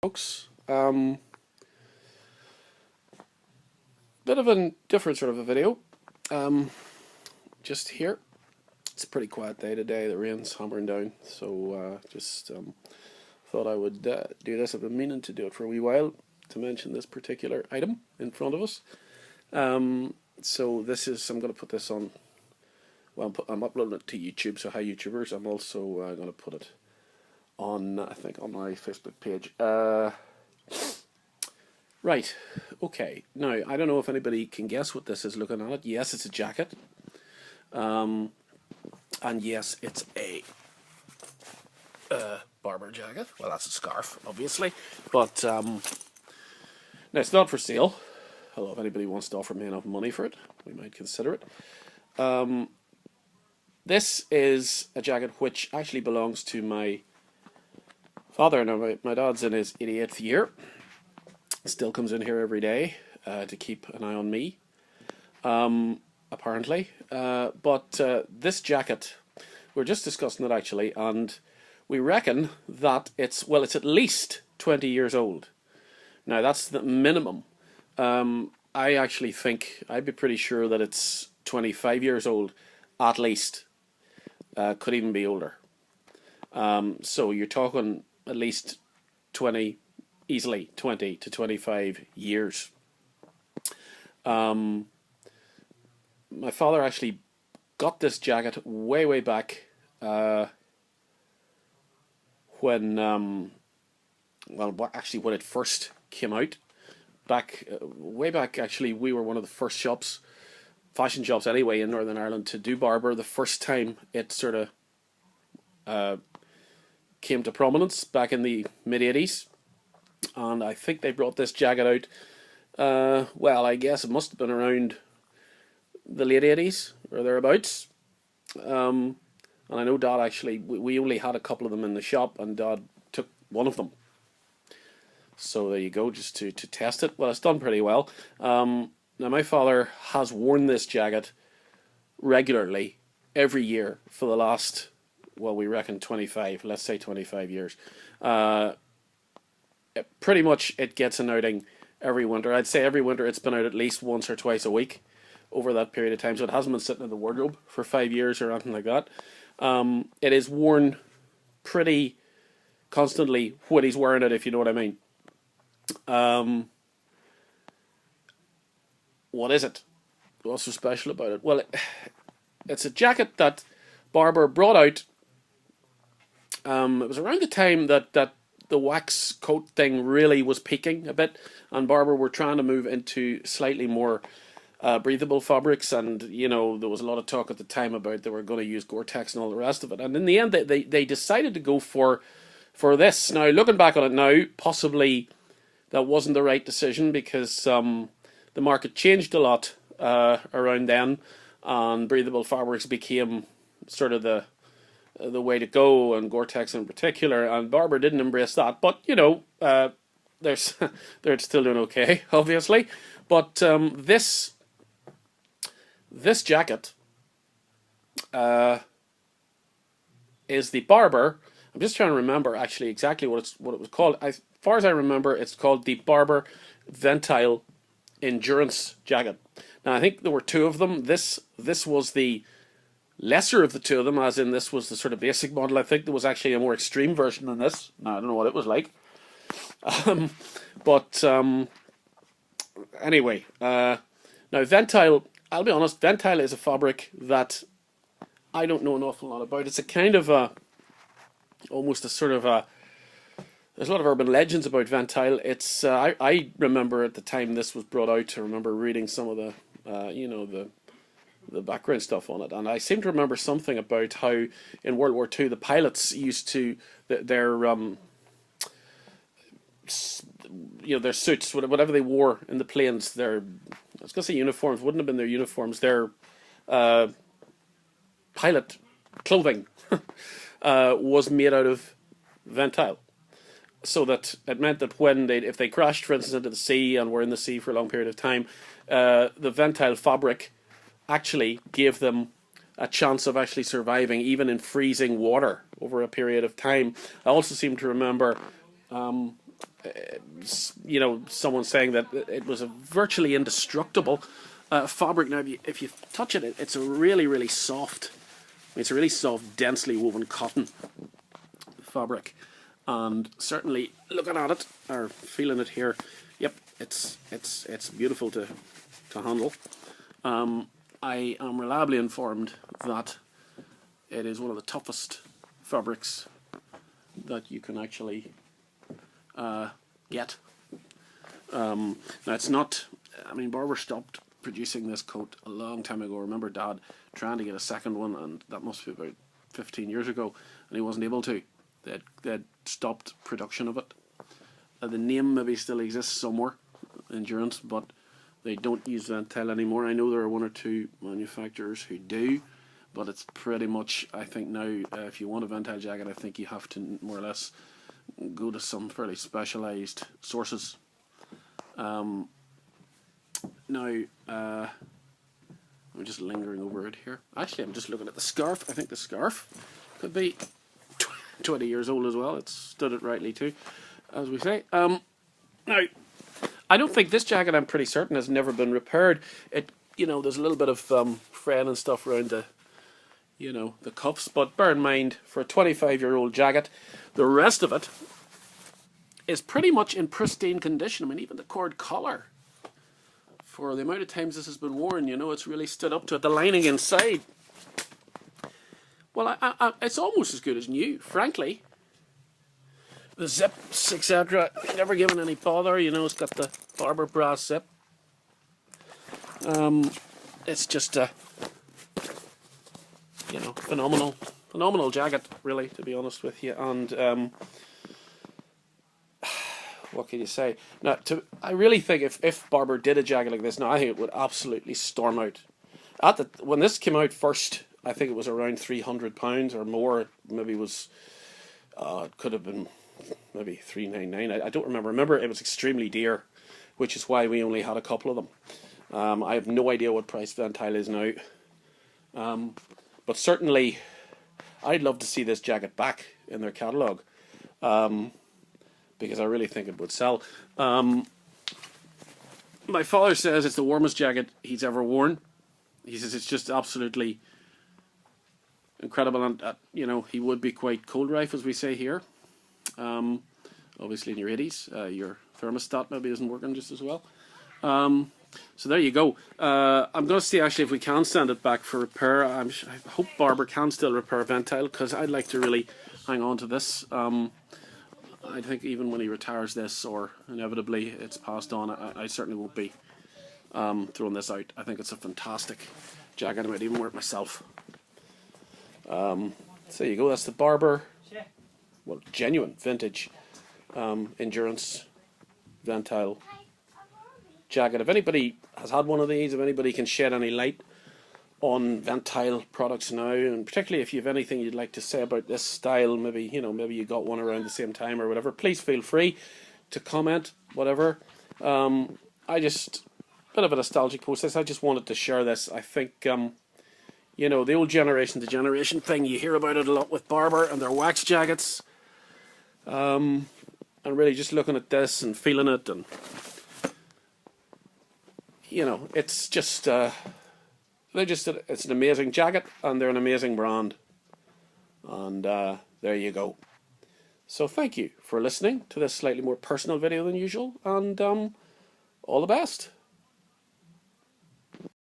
Folks. Bit of a different sort of a video. Just here. It's a pretty quiet day today. The rain's hammering down, so just thought I would do this. I've been meaning to do it for a wee while to mention this particular item in front of us. So this is. I'm going to put this on. Well, I'm uploading it to YouTube. So hi YouTubers. I'm also going to put it on, I think, on my Facebook page. Right, okay. Now, I don't know if anybody can guess what this is looking at it. Yes, it's a jacket. And yes, it's a Barbour jacket. Well, that's a scarf, obviously. But now, it's not for sale. Although if anybody wants to offer me enough money for it, we might consider it. This is a jacket which actually belongs to my father. Now, my dad's in his 88th year. Still comes in here every day to keep an eye on me, apparently. But this jacket, we're just discussing it actually, and we reckon that it's at least 20 years old. Now, that's the minimum. I actually think, I'd be pretty sure that it's 25 years old, at least. Could even be older. So you're talking at least 20, easily 20 to 25 years. My father actually got this jacket way back when, actually when it first came out. Way back, actually, we were one of the first shops, fashion shops anyway, in Northern Ireland to do Barbour. The first time it sort of came to prominence back in the mid-80s. And I think they brought this jacket out, I guess it must have been around the late 80s or thereabouts. And I know Dad actually, we only had a couple of them in the shop, and Dad took one of them. So there you go, just to test it. Well, it's done pretty well. Now, my father has worn this jacket regularly every year for the last, we reckon 25, let's say 25 years. Pretty much it gets an outing every winter. I'd say every winter it's been out at least once or twice a week over that period of time. So it hasn't been sitting in the wardrobe for 5 years or anything like that. It is worn pretty constantly when he's wearing it, if you know what I mean. What is it? What's so special about it? Well, it's a jacket that Barbour brought out. It was around the time that the wax coat thing really was peaking a bit, and Barbour were trying to move into slightly more breathable fabrics, and there was a lot of talk at the time about they were going to use Gore-Tex and all the rest of it, and in the end they decided to go for this. Now, looking back on it now, possibly that wasn't the right decision, because the market changed a lot around then, and breathable fabrics became sort of the way to go, and Gore-Tex in particular, and Barbour didn't embrace that. But they're still doing okay, obviously. But this jacket is the Barbour. I'm just trying to remember actually exactly what it was called. As far as I remember, it's called the Barbour Ventile Endurance jacket. Now, I think there were two of them. This was the lesser of the two of them, as in this was the sort of basic model. I think there was actually a more extreme version than this. Now, I don't know what it was like. Anyway, now Ventile, I'll be honest, Ventile is a fabric that I don't know an awful lot about. It's a kind of almost a sort of there's a lot of urban legends about Ventile. It's I remember at the time this was brought out, I remember reading some of the the background stuff on it, and I seem to remember something about how in World War II the pilots used to their suits, whatever they wore in the planes, I was going to say uniforms, wouldn't have been their uniforms, their pilot clothing was made out of Ventile. So that it meant that if they crashed, for instance, into the sea and were in the sea for a long period of time, the Ventile fabric actually gave them a chance of actually surviving even in freezing water over a period of time. I also seem to remember you know, someone saying that it was a virtually indestructible fabric. Now, if you touch it, it's a really, really soft. It's a really soft, densely woven cotton fabric, and certainly looking at it or feeling it here, yep, it's beautiful to handle. I am reliably informed that it is one of the toughest fabrics that you can actually get. Now it's not. I mean, Barbour stopped producing this coat a long time ago. I remember Dad trying to get a second one, and that must be about 15 years ago, and he wasn't able to. They'd stopped production of it. The name maybe still exists somewhere, Endurance, but they don't use Ventile anymore. I know there are one or two manufacturers who do, but it's pretty much, I think now, if you want a Ventile jacket, I think you have to more or less go to some fairly specialised sources. Now, I'm just lingering over it here. Actually, I'm just looking at the scarf. I think the scarf could be 20 years old as well. It's stood it rightly too, as we say. Now, I don't think this jacket, I'm pretty certain, has never been repaired. It, you know, there's a little bit of fraying and stuff around the, you know, the cuffs. But bear in mind, for a 25-year-old jacket, the rest of it is pretty much in pristine condition. I mean, even the cord collar, for the amount of times this has been worn, you know, it's really stood up to it. The lining inside, well, it's almost as good as new, frankly. The zips, etc., never given any bother. You know, it's got the Barbour brass zip. It's just a, you know, phenomenal jacket, really, to be honest with you. And what can you say? Now, I really think if Barbour did a jacket like this, now I think it would absolutely storm out. When this came out first, I think it was around £300 or more. Maybe it was, it could have been maybe $399. I don't remember. Remember, it was extremely dear, which is why we only had a couple of them. I have no idea what price Ventile is now. But certainly, I'd love to see this jacket back in their catalogue, because I really think it would sell. My father says it's the warmest jacket he's ever worn. He says it's just absolutely incredible, and you know, he would be quite cold rife, as we say here. Obviously in your 80s, your thermostat maybe isn't working just as well. So there you go. I'm going to see actually if we can send it back for repair. I hope Barbour can still repair Ventile, because I'd like to really hang on to this. I think even when he retires this, or inevitably it's passed on, I certainly won't be throwing this out. I think it's a fantastic jacket. I might even wear it myself. So there you go. That's the Barbour, well, genuine vintage Endurance Ventile jacket. If anybody has had one of these, if anybody can shed any light on Ventile products now, and particularly if you have anything you'd like to say about this style, maybe, you know, maybe you got one around the same time or whatever, please feel free to comment, whatever. I just, bit of a nostalgic process, I just wanted to share this. I think, you know, the old generation to generation thing, you hear about it a lot with Barbour and their wax jackets. And really just looking at this and feeling it, and you know, it's just it's an amazing jacket, and they're an amazing brand, and there you go. So thank you for listening to this slightly more personal video than usual, and all the best.